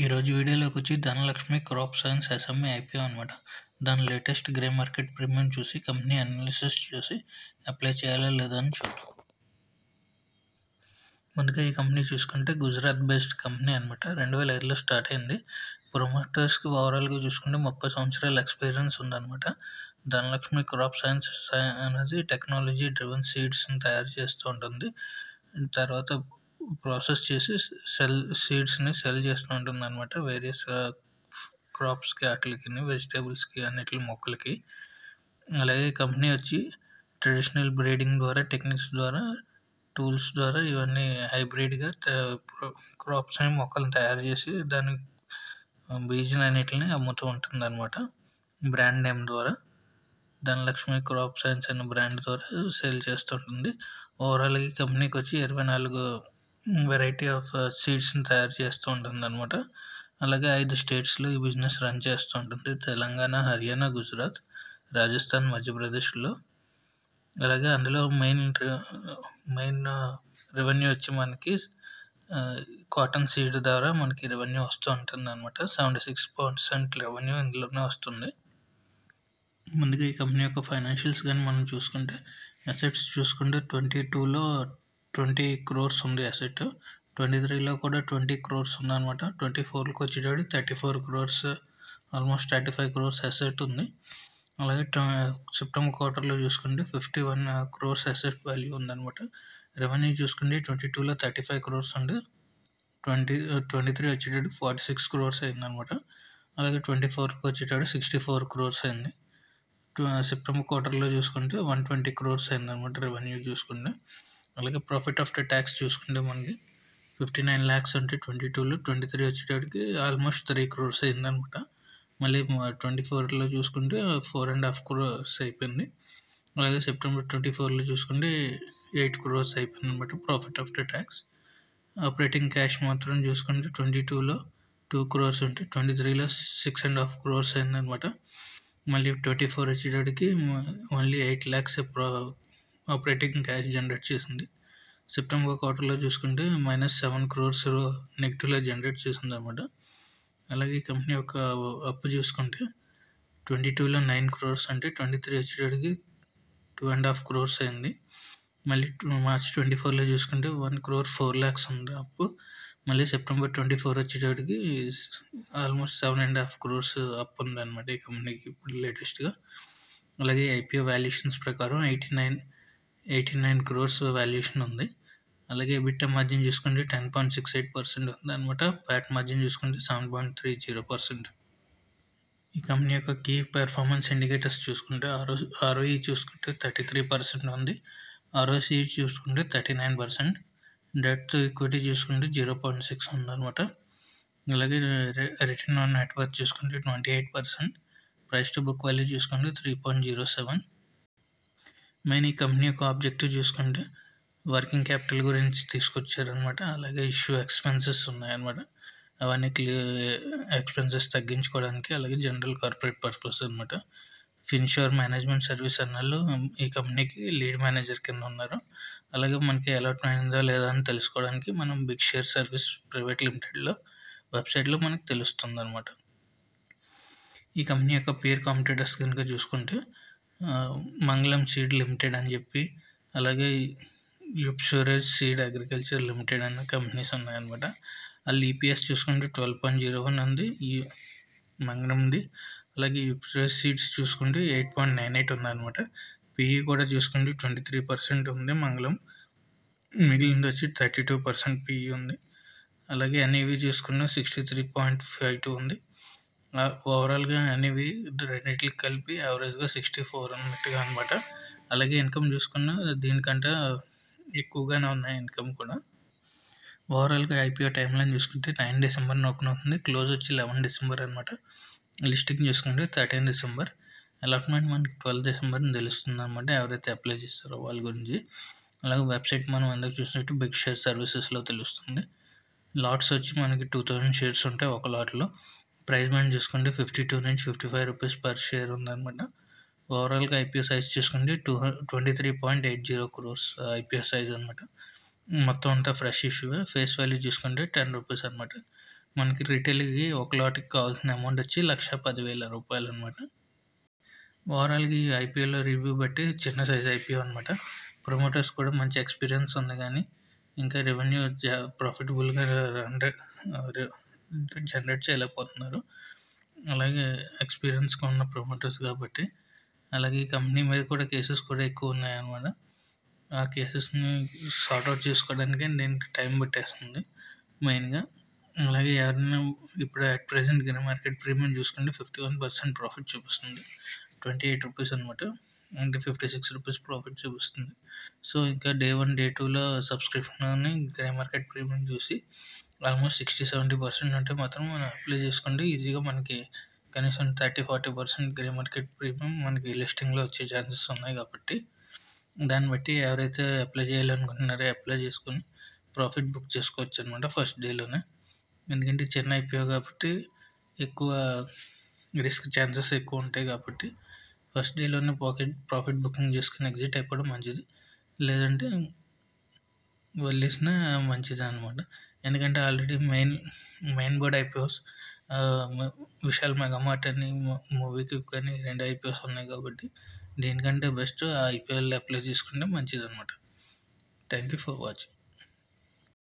ఈరోజు వీడియోలోకి వచ్చి Dhanalakshmi crop science SME IPO అనమాట. దాని లేటెస్ట్ గ్రే మార్కెట్ ప్రీమియం చూసి కంపెనీ అనాలిసిస్ చూసి అప్లై చేయాలా లేదా అని చూద్దాం. ముందుగా ఈ కంపెనీ చూసుకుంటే గుజరాత్ బేస్డ్ కంపెనీ అనమాట. 2005లో స్టార్ట్ అయింది. ప్రొమోటర్స్కి ఓవరాల్గా చూసుకుంటే 30 సంవత్సరాల ఎక్స్పీరియన్స్ ఉందన్నమాట. ధనలక్ష్మి క్రాప్ సైన్స్ అనేది టెక్నాలజీ డ్రివెన్ సీడ్స్ని తయారు చేస్తూ ఉంటుంది. తర్వాత ప్రాసెస్ చేసి సీడ్స్ని సెల్ చేస్తూ ఉంటుంది అనమాట. వేరియస్ క్రాప్స్కి, వాటికి, వెజిటేబుల్స్కి, అన్నిటి మొక్కలకి. అలాగే కంపెనీ వచ్చి ట్రెడిషనల్ బ్రీడింగ్ ద్వారా, టెక్నిక్స్ ద్వారా, టూల్స్ ద్వారా ఇవన్నీ హైబ్రిడ్గా క్రాప్స్ అని మొక్కలను తయారు చేసి దాని బీజాలన్నిటిని అమ్ముతూ ఉంటుంది అనమాట. బ్రాండ్ నేమ్ ద్వారా ధనలక్ష్మి క్రాప్ సైన్స్ అనే బ్రాండ్ ద్వారా సేల్ చేస్తుంటుంది. ఓవరాల్గా ఈ కంపెనీకి వచ్చి 24 వెరైటీ ఆఫ్ సీడ్స్ని తయారు చేస్తూ ఉంటుంది అనమాట. అలాగే 5 స్టేట్స్లో ఈ బిజినెస్ రన్ చేస్తూ ఉంటుంది. తెలంగాణ, హర్యానా, గుజరాత్, రాజస్థాన్, మధ్యప్రదేశ్లో. అలాగే అందులో మెయిన్ రెవెన్యూ వచ్చి మనకి కాటన్ సీడ్ ద్వారా మనకి రెవెన్యూ వస్తూ ఉంటుంది అనమాట. 76% రెవెన్యూ ఇందులోనే వస్తుంది. ముందుగా ఈ కంపెనీ యొక్క ఫైనాన్షియల్స్ కానీ మనం చూసుకుంటే, అసెట్స్ చూసుకుంటే 22లో 20 crores ఉంది అసెట్, 23లో కూడా 20 crores ఉందన్నమాట. 24కి వచ్చేటప్పుడు 34 crores, ఆల్మోస్ట్ 35 crores అసెట్ ఉంది. అలాగే సెప్టెంబర్ క్వార్టర్లో చూసుకుంటే 51 crores అసెట్ వాల్యూ ఉందన్నమాట. రెవెన్యూ చూసుకుంటే 22లో 35 crores ఉంది, 23 వచ్చేటప్పుడు 46 crores అయిందనమాట. అలాగే 24కి వచ్చేటప్పుడు 64 crores అయింది. సెప్టెంబర్ క్వార్టర్లో చూసుకుంటే 120 crores అయిందనమాట రెవెన్యూ చూసుకుంటే. అలాగే ప్రాఫిట్ ఆఫ్టర్ ట్యాక్స్ చూసుకుంటే మనకి 59 lakhs అంటే 22లో, 23 వచ్చేటప్పటికి ఆల్మోస్ట్ 3 crores అయిందనమాట. మళ్ళీ 24లో చూసుకుంటే 4.5 crores అయిపోయింది. అలాగే సెప్టెంబర్ 24లో చూసుకుంటే 8 crores అయిపోయింది అనమాట profit after tax. Operating cash మాత్రం చూసుకుంటే 22లో 2 crores ఉంటే 23లో 6.5 crores అయిందనమాట. మళ్ళీ 24 వచ్చేటప్పటికి only 8 lakhs operating cash generate చేసింది. సెప్టెంబర్ క్వార్టర్లో చూసుకుంటే -7 crores నెగిటివ్లో జనరేట్ చేసింది అనమాట. అలాగే ఈ కంపెనీ యొక్క అప్పు చూసుకుంటే 22లో 9 crores అంటే 23 వచ్చేటప్పటికి 2.5 crores అయింది. మళ్ళీ మార్చ్ 24లో చూసుకుంటే 1 crore 4 lakhs ఉంది అప్పు. మళ్ళీ సెప్టెంబర్ 24 వచ్చేటప్పటికి ఆల్మోస్ట్ 7.5 crores అప్పు ఉందన్నమాట ఈ కంపెనీకి ఇప్పుడు లేటెస్ట్గా. అలాగే ఐపీఓ వాల్యుయేషన్స్ ప్రకారం 89 crores వాల్యుయేషన్ ఉంది. అలాగే ఎబిటా మార్జిన్ చూసుకుంటే 10.68% ఉంది అనమాట. ప్యాట్ మార్జిన్ చూసుకుంటే 7.30%. ఈ కంపెనీ యొక్క కీ పెర్ఫార్మెన్స్ ఇండికేటర్స్ చూసుకుంటే ఆర్ఓఈ చూసుకుంటే 33% ఉంది, ఆర్ఓసి చూసుకుంటే 39%, డెట్ టు ఈక్విటీ చూసుకుంటే 0.6 ఉందన్నమాట. అలాగే రిటర్న్ ఆన్ నెట్వర్క్ చూసుకుంటే 28%, ప్రైస్ టు బుక్ వాల్యూ చూసుకుంటే 3.07. మెయిన్ ఈ కంపెనీ యొక్క ఆబ్జెక్టివ్ చూసుకుంటే వర్కింగ్ క్యాపిటల్ గురించి తీసుకొచ్చారనమాట. అలాగే ఇష్యూ ఎక్స్పెన్సెస్ ఉన్నాయన్నమాట. అవన్నీ ఎక్స్పెన్సెస్ తగ్గించుకోవడానికి, అలాగే జనరల్ కార్పొరేట్ పర్పస్ అనమాట. ఫిన్షోర్ మేనేజ్మెంట్ సర్వీస్ అన్నలు ఈ కంపెనీకి లీడ్ మేనేజర్ కింద ఉన్నారు. అలాగే మనకి అలాట్మెంట్ అయిందా లేదా అని తెలుసుకోవడానికి మనం బిగ్ షేర్ సర్వీస్ ప్రైవేట్ లిమిటెడ్లో వెబ్సైట్లో మనకి తెలుస్తుంది అనమాట. ఈ కంపెనీ యొక్క పేర్ కాంపిటేటర్స్ కనుక చూసుకుంటే మంగళం సీడ్ లిమిటెడ్ అని చెప్పి, అలాగే యుప్సూరేజ్ సీడ్ అగ్రికల్చర్ లిమిటెడ్ అన్న కంపెనీస్ ఉన్నాయన్నమాట. వాళ్ళు ఈపీఎస్ చూసుకుంటే 12.01 ఉంది ఈ మంగళంది. అలాగే యుప్సూరేజ్ సీడ్స్ చూసుకుంటే 8.98 ఉందన్నమాట. పిఈ కూడా చూసుకుంటే 23% ఉంది మంగళం, మిగిలింది వచ్చి 32% పిఈ ఉంది. అలాగే ఎన్ఈవి చూసుకున్న 63.52 ఉంది. ఓవరాల్గా ఎన్ఈవి రెండింటికి కలిపి యావరేజ్గా 64 అన్నట్టుగా అనమాట. అలాగే ఇన్కమ్ చూసుకున్న దీనికంటే ఎక్కువగానే ఉన్నాయి ఇన్కమ్ కూడా. ఓవరాల్గా ఐపీఓ టైం లైన్ చూసుకుంటే 9 December ఓపెన్ అవుతుంది, క్లోజ్ వచ్చి 11 December అనమాట. లిస్టింగ్ చూసుకుంటే 13 December, అలాట్మెంట్ మనకి 12 December తెలుస్తుంది అనమాట ఎవరైతే అప్లై చేస్తారో వాళ్ళ గురించి. అలాగే వెబ్సైట్ మనం ఎందుకు చూసినట్టు బిగ్ షేర్ సర్వీసెస్లో తెలుస్తుంది. లాట్స్ వచ్చి మనకి 2000 షేర్స్ ఉంటాయి ఒక లాట్లో. ప్రైస్ మెంట్ చూసుకుంటే 52 నుంచి 55 రూపీస్ పర్ షేర్ ఉందన్నమాట. ఓవరాల్గా ఐపీఓ సైజ్ చూసుకుంటే 23.80 crores ఐపీఓ సైజ్ అనమాట. మొత్తం అంతా ఫ్రెష్ ఇష్యూ. ఫేస్ వాల్యూ చూసుకుంటే 10 రూపీస్ అనమాట. మనకి రిటైల్‌కి ఒక లాట్‌కి కావాల్సిన అమౌంట్ వచ్చి 1,10,000 రూపాయలనమాట. ఓవరాల్‌గా ఈ ఐపీఓలో రివ్యూ బట్టి చిన్న సైజ్ ఐపీఓ అనమాట. ప్రమోటర్స్ కూడా మంచి ఎక్స్‌పీరియన్స్ ఉంది గానీ, ఇంకా రెవెన్యూ ప్రాఫిటబుల్‌గా ర జనరేట్ చేయలేకపోతున్నారు. అలాగే ఎక్స్‌పీరియన్స్‌గా ఉన్న ప్రమోటర్స్ కాబట్టి, అలాగే ఈ కంపెనీ మీద కూడా కేసెస్ కూడా ఎక్కువున్నాయన్నమాట. ఆ కేసెస్‌ని సార్ట్ ఔట్ చేసుకోవడానికే దీనికి టైం పట్టేస్తుంది మెయిన్‌గా. అలాగే ఎవరైనా ఇప్పుడు అట్ ప్రెజెంట్ గిన మార్కెట్ ప్రీమియం చూసుకుంటే 51% ప్రాఫిట్ చూపిస్తుంది. రూ. 28 అనమాట. అంటే రూ. 56 ప్రాఫిట్ చూపిస్తుంది. సో, ఇంకా డే 1, డే 2లో సబ్స్క్రిప్షన్‌ని గ్రే మార్కెట్ ప్రీమియం చూసి ఆల్మోస్ట్ 60-70% ఉంటే మాత్రం మనం అప్లై చేసుకుంటే ఈజీగా మనకి కనీసం 30-40% గ్రే మార్కెట్ ప్రీమియం మనకి లిస్టింగ్‌లో వచ్చే ఛాన్సెస్ ఉన్నాయి కాబట్టి, దాన్ని బట్టి ఎవరైతే అప్లై చేయాలనుకుంటున్నారో అప్లై చేసుకొని ప్రాఫిట్ బుక్ చేసుకోవచ్చనమాట ఫస్ట్ డేలోనే. ఎందుకంటే చిన్న ఐపీఓ కాబట్టి ఎక్కువ రిస్క్ ఛాన్సెస్ ఎక్కువుంటాయి కాబట్టి, ఫస్ట్ డేలోనే ప్రాఫిట్ బుకింగ్ చేసుకొని ఎగ్జిట్ అయిపోవడం మంచిది. లేదంటే వదిలేసినా మంచిదనమాట. ఎందుకంటే already main board IPOs Vishal Megamart అని, మూవీక్విక్ అని 2 ఐపీఓస్ ఉన్నాయి కాబట్టి, దీనికంటే బెస్ట్ ఆ ఐపీఓలో అప్లై చేసుకుంటే మంచిదనమాట. Thank you for watching.